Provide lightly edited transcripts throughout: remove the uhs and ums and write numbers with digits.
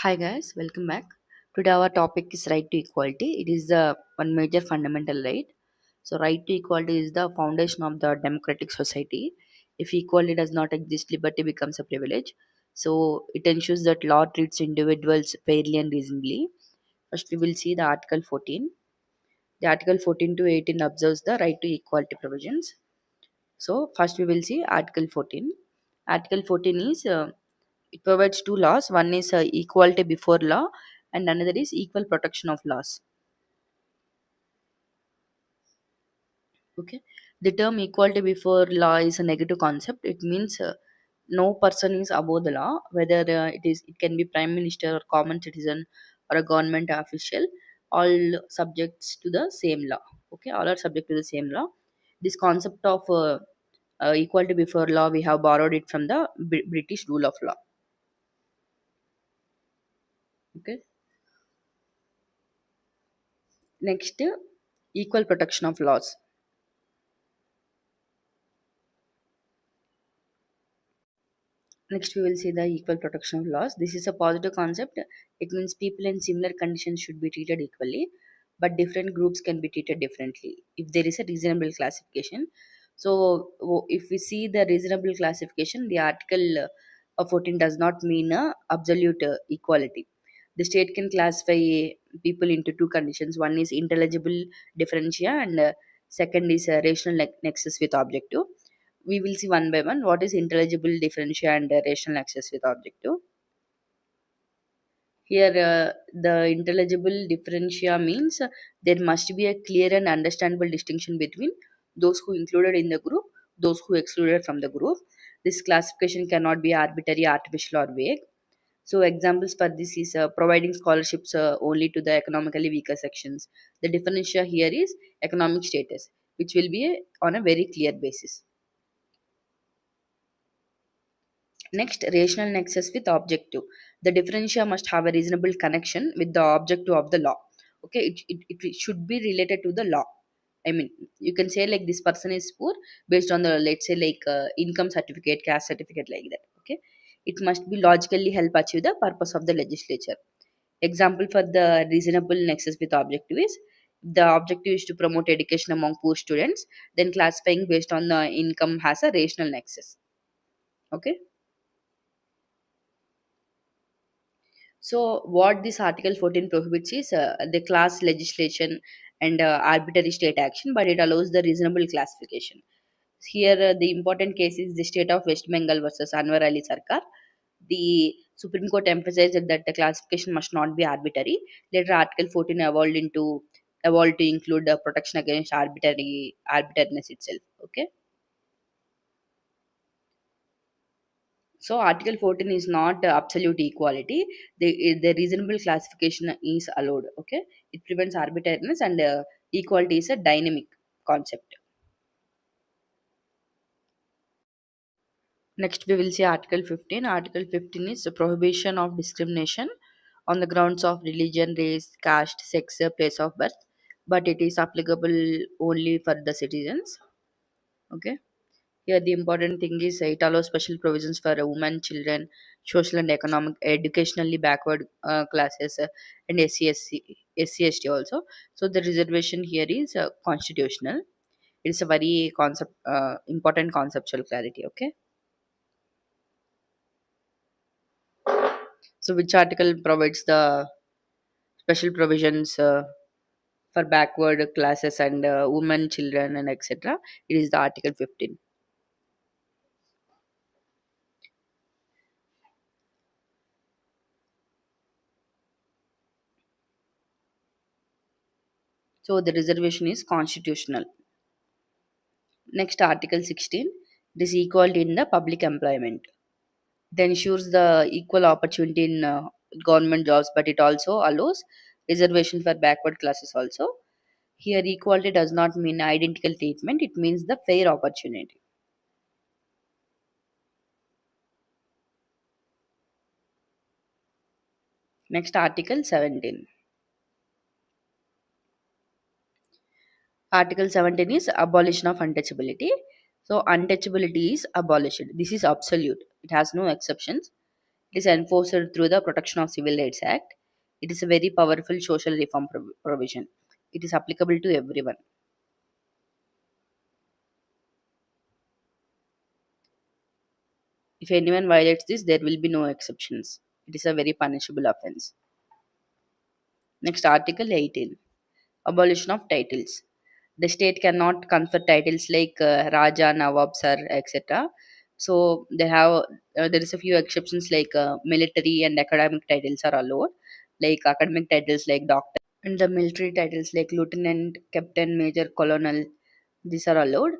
Hi guys, welcome back. Today our topic is right to equality. It is the one major fundamental right. So right to equality is the foundation of the democratic society. If equality does not exist, liberty becomes a privilege. So it ensures that law treats individuals fairly and reasonably. First we will see the Article 14. The Article 14 to 18 observes the right to equality provisions. So first we will see Article 14. Article 14 is it provides two laws. One is equality before law, and another is equal protection of laws. Okay, the term equality before law is a negative concept. It means no person is above the law, whether it can be prime minister or common citizen or a government official. All subjects to the same law. Okay, all are subject to the same law. This concept of equality before law, we have borrowed it from the British rule of law. Okay, next, equal protection of laws. Next, we will see the equal protection of laws. This is a positive concept. It means people in similar conditions should be treated equally, but different groups can be treated differently if there is a reasonable classification. So, if we see the reasonable classification, the Article 14 does not mean a absolute equality. The state can classify people into two conditions. One is intelligible differentia, and second is rational nexus with objective. We will see one by one what is intelligible differential and rational access with objective. Here the intelligible differentia means there must be a clear and understandable distinction between those who included in the group, those who excluded from the group. This classification cannot be arbitrary, artificial, or vague. So examples for this is providing scholarships only to the economically weaker sections. The differential here is economic status, which will be on a very clear basis. Next, rational nexus with objective. The differentia must have a reasonable connection with the objective of the law. Okay, it should be related to the law. I mean, you can say like this person is poor based on the, let's say, like income certificate, caste certificate, like that. Okay, it must be logically help achieve the purpose of the legislature. Example for the reasonable nexus with objective is the objective is to promote education among poor students, then classifying based on the income has a rational nexus. Okay. So, what this Article 14 prohibits is the class legislation and arbitrary state action, but it allows the reasonable classification. Here, the important case is the state of West Bengal versus Anwar Ali Sarkar. The Supreme Court emphasized that the classification must not be arbitrary. Later, Article 14 evolved to include the protection against arbitrariness itself. Okay. So Article 14 is not absolute equality. The reasonable classification is allowed. Okay, it prevents arbitrariness, and equality is a dynamic concept. Next, we will see Article 15. Article 15 is the prohibition of discrimination on the grounds of religion, race, caste, sex, place of birth, but it is applicable only for the citizens. Okay. Here, the important thing is it allows special provisions for women, children, social and economic, educationally backward classes, and SC, ST also. So the reservation here is constitutional. It is a very important conceptual clarity. Okay. So which article provides the special provisions for backward classes and women, children, and etc. It is the Article 15. So the reservation is constitutional. Next, Article 16. It is equality in the public employment. It ensures the equal opportunity in government jobs, but it also allows reservation for backward classes also. Here, equality does not mean identical treatment, it means the fair opportunity. Next, Article 17. Article 17 is abolition of untouchability. So, untouchability is abolished. This is absolute, it has no exceptions. is enforced through the Protection of Civil Rights Act. It is a very powerful social reform provision. It is applicable to everyone. If anyone violates this, there will be no exceptions. It is a very punishable offense. Next, Article 18, Abolition of Titles. The state cannot confer titles like Raja, Nawab, Sir, etc. So there is a few exceptions like military and academic titles are allowed, like academic titles like doctor, and the military titles like lieutenant, captain, major, colonel. These are allowed,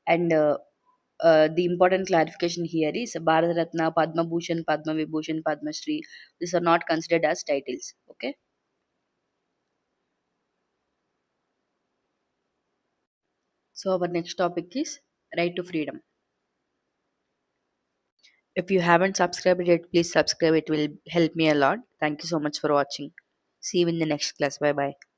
and the important clarification here is Bharat Ratna, Padma Bhushan, Padma Vibhushan, Padma Shri. These are not considered as titles. Okay. So our next topic is right to freedom. If you haven't subscribed yet, please subscribe. It will help me a lot. Thank you so much for watching. See you in the next class. Bye bye.